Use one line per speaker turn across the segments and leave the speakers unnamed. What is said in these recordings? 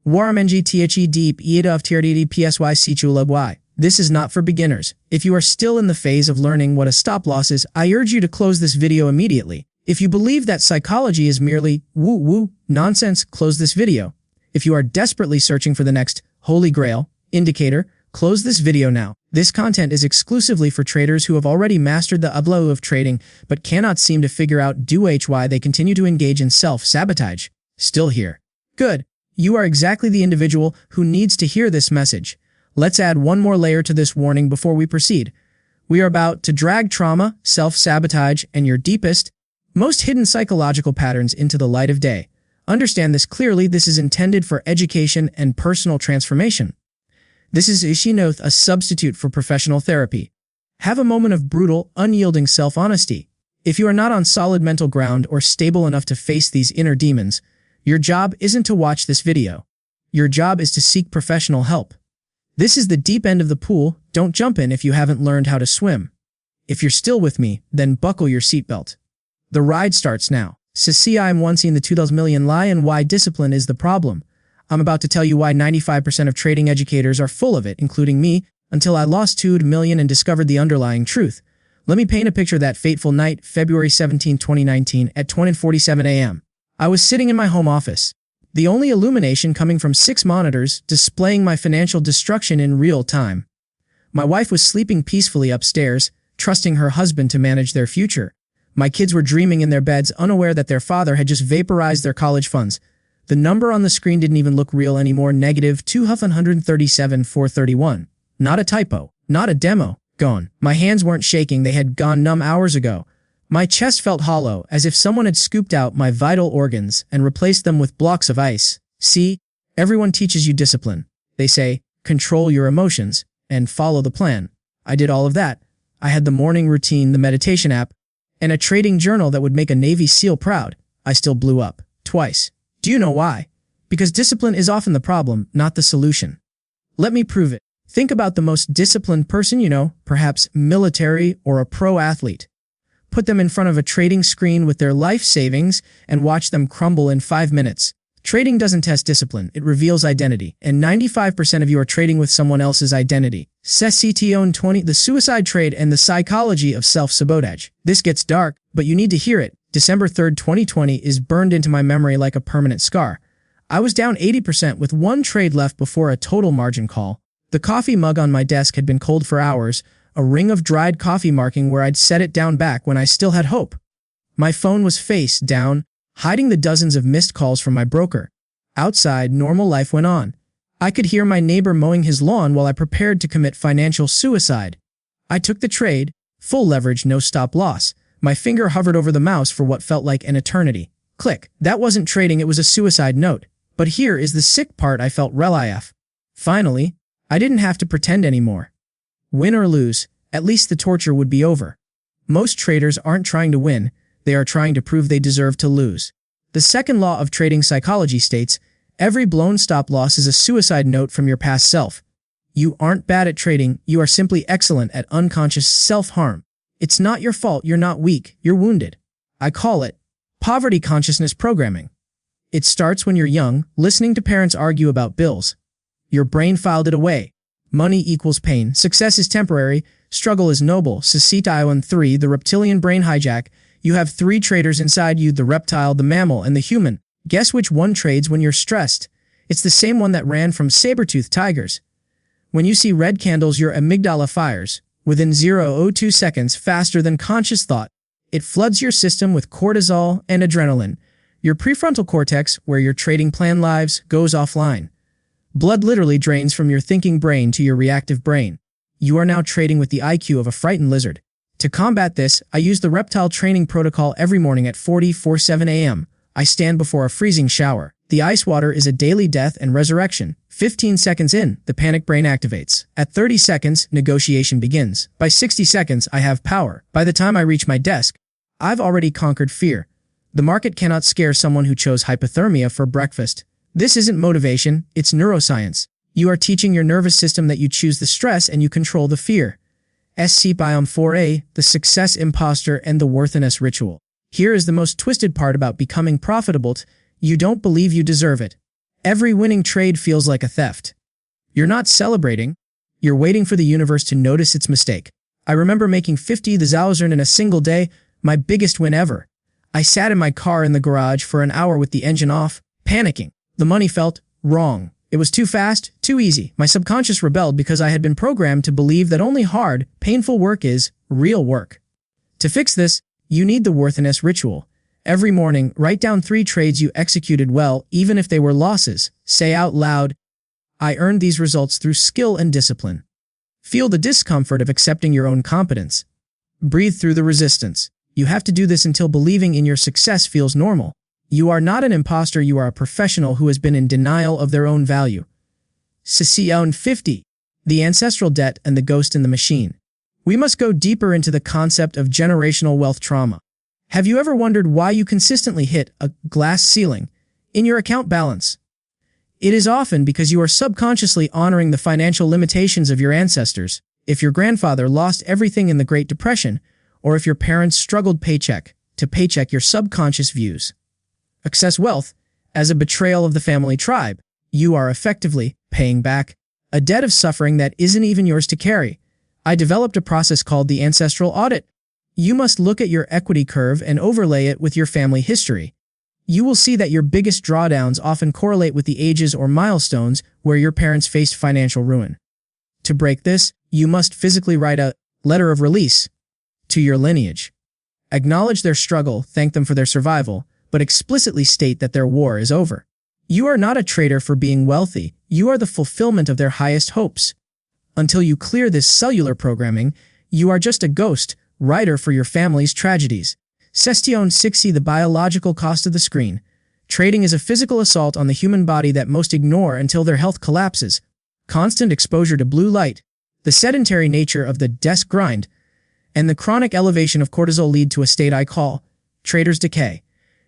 Warmngthe deep of psy. This is not for beginners. If you are still in the phase of learning what a stop loss is, I urge you to close this video immediately. If you believe that psychology is merely woo-woo nonsense, close this video. If you are desperately searching for the next holy grail indicator, close this video now. This content is exclusively for traders who have already mastered the flow of trading but cannot seem to figure out why they continue to engage in self-sabotage. Still here. Good. You are exactly the individual who needs to hear this message. Let's add one more layer to this warning before we proceed. We are about to drag trauma, self-sabotage, and your deepest, most hidden psychological patterns into the light of day. Understand this clearly. This is intended for education and personal transformation. This is Ishinoth, a substitute for professional therapy. Have a moment of brutal, unyielding self-honesty. If you are not on solid mental ground or stable enough to face these inner demons, your job isn't to watch this video. Your job is to seek professional help. This is the deep end of the pool. Don't jump in if you haven't learned how to swim. If you're still with me, then buckle your seatbelt. The ride starts now. I'm once seen the 2000 million lie and why discipline is the problem. I'm about to tell you why 95% of trading educators are full of it, including me, until I lost 2 million and discovered the underlying truth. Let me paint a picture of that fateful night, February 17, 2019, at 20:47 a.m. I was sitting in my home office. The only illumination coming from 6 monitors displaying my financial destruction in real time. My wife was sleeping peacefully upstairs, trusting her husband to manage their future. My kids were dreaming in their beds, unaware that their father had just vaporized their college funds. The number on the screen didn't even look real anymore, negative 237,431. Not a typo, not a demo, gone. My hands weren't shaking, they had gone numb hours ago. My chest felt hollow, as if someone had scooped out my vital organs and replaced them with blocks of ice. See, everyone teaches you discipline. They say, control your emotions, and follow the plan. I did all of that. I had the morning routine, the meditation app, and a trading journal that would make a Navy SEAL proud. I still blew up. Twice. Do you know why? Because discipline is often the problem, not the solution. Let me prove it. Think about the most disciplined person you know, perhaps military or a pro athlete. Put them in front of a trading screen with their life savings and watch them crumble in 5 minutes. Trading doesn't test discipline, it reveals identity, and 95% of you are trading with someone else's identity. CTO 20, the suicide trade and the psychology of self-sabotage. This gets dark, but you need to hear it. December 3rd, 2020 is burned into my memory like a permanent scar. I was down 80% with one trade left before a total margin call. The coffee mug on my desk had been cold for hours, a ring of dried coffee marking where I'd set it down back when I still had hope. My phone was face down, hiding the dozens of missed calls from my broker. Outside, normal life went on. I could hear my neighbor mowing his lawn while I prepared to commit financial suicide. I took the trade, full leverage, no stop loss. My finger hovered over the mouse for what felt like an eternity. Click. That wasn't trading, it was a suicide note. But here is the sick part, I felt relief. Finally, I didn't have to pretend anymore. Win or lose, at least the torture would be over. Most traders aren't trying to win, they are trying to prove they deserve to lose. The second law of trading psychology states, every blown stop loss is a suicide note from your past self. You aren't bad at trading, you are simply excellent at unconscious self-harm. It's not your fault, you're not weak, you're wounded. I call it poverty consciousness programming. It starts when you're young, listening to parents argue about bills. Your brain filed it away. Money equals pain, success is temporary, struggle is noble. Society 3, the Reptilian Brain Hijack. You have 3 traders inside you, the reptile, the mammal, and the human. Guess which one trades when you're stressed? It's the same one that ran from saber-toothed tigers. When you see red candles, your amygdala fires. Within 0.02 seconds, faster than conscious thought. It floods your system with cortisol and adrenaline. Your prefrontal cortex, where your trading plan lives, goes offline. Blood literally drains from your thinking brain to your reactive brain. You are now trading with the IQ of a frightened lizard. To combat this, I use the Reptile training protocol every morning at 4:47 a.m. I stand before a freezing shower. The ice water is a daily death and resurrection. 15 seconds in, the panic brain activates. At 30 seconds, negotiation begins. By 60 seconds, I have power. By the time I reach my desk, I've already conquered fear. The market cannot scare someone who chose hypothermia for breakfast. This isn't motivation, it's neuroscience. You are teaching your nervous system that you choose the stress and you control the fear. Biome 4a, the success imposter and the worthiness ritual. Here is the most twisted part about becoming profitable. You don't believe you deserve it. Every winning trade feels like a theft. You're not celebrating. You're waiting for the universe to notice its mistake. I remember making 50,000 in a single day, my biggest win ever. I sat in my car in the garage for an hour with the engine off, panicking. The money felt wrong. It was too fast, too easy. My subconscious rebelled because I had been programmed to believe that only hard, painful work is real work. To fix this, you need the worthiness ritual. Every morning, write down 3 trades you executed well, even if they were losses. Say out loud, I earned these results through skill and discipline. Feel the discomfort of accepting your own competence. Breathe through the resistance. You have to do this until believing in your success feels normal. You are not an imposter, you are a professional who has been in denial of their own value. Session 50. The Ancestral Debt and the Ghost in the Machine. We must go deeper into the concept of generational wealth trauma. Have you ever wondered why you consistently hit a glass ceiling in your account balance? It is often because you are subconsciously honoring the financial limitations of your ancestors. If your grandfather lost everything in the Great Depression, or if your parents struggled paycheck to paycheck, your subconscious views excess wealth as a betrayal of the family tribe. You are effectively paying back a debt of suffering that isn't even yours to carry. I developed a process called the Ancestral Audit. You must look at your equity curve and overlay it with your family history. You will see that your biggest drawdowns often correlate with the ages or milestones where your parents faced financial ruin. To break this, you must physically write a letter of release to your lineage. Acknowledge their struggle, thank them for their survival, but explicitly state that their war is over. You are not a traitor for being wealthy, you are the fulfillment of their highest hopes. Until you clear this cellular programming, you are just a ghost writer for your family's tragedies. Session 60. The biological cost of the screen. Trading is a physical assault on the human body that most ignore until their health collapses. Constant exposure to blue light, the sedentary nature of the desk grind, and the chronic elevation of cortisol lead to a state I call trader's decay.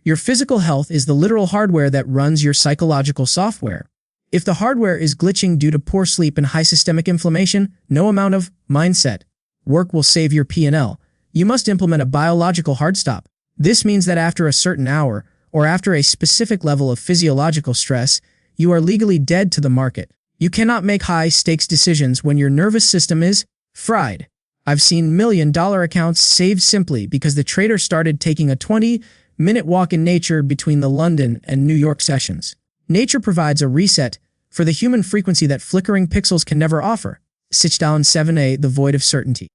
Your physical health is the literal hardware that runs your psychological software. If the hardware is glitching due to poor sleep and high systemic inflammation, no amount of mindset work will save your P&L. You must implement a biological hard stop. This means that after a certain hour, or after a specific level of physiological stress, you are legally dead to the market. You cannot make high-stakes decisions when your nervous system is fried. I've seen million-dollar accounts saved simply because the trader started taking a 20-minute walk in nature between the London and New York sessions. Nature provides a reset for the human frequency that flickering pixels can never offer. Session 7a. The void of certainty.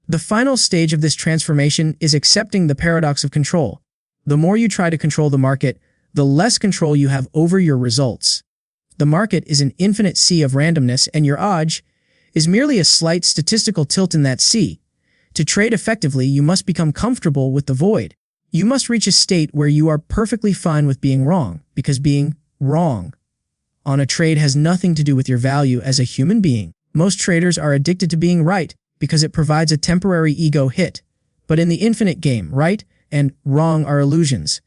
The final stage of this transformation is accepting the paradox of control. The more you try to control the market, the less control you have over your results. The market is an infinite sea of randomness, and your odds is merely a slight statistical tilt in that sea. To trade effectively, you must become comfortable with the void. You must reach a state where you are perfectly fine with being wrong, because being wrong on a trade has nothing to do with your value as a human being. Most traders are addicted to being right because it provides a temporary ego hit. But in the infinite game, right and wrong are illusions.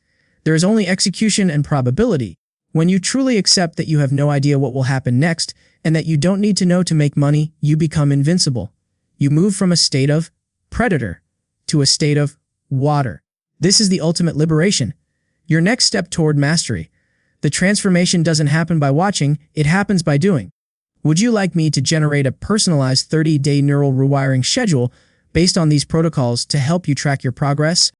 There is only execution and probability. When you truly accept that you have no idea what will happen next and that you don't need to know to make money, you become invincible. You move from a state of predator to a state of water. This is the ultimate liberation. Your next step toward mastery. The transformation doesn't happen by watching, it happens by doing. Would you like me to generate a personalized 30-day neural rewiring schedule based on these protocols to help you track your progress?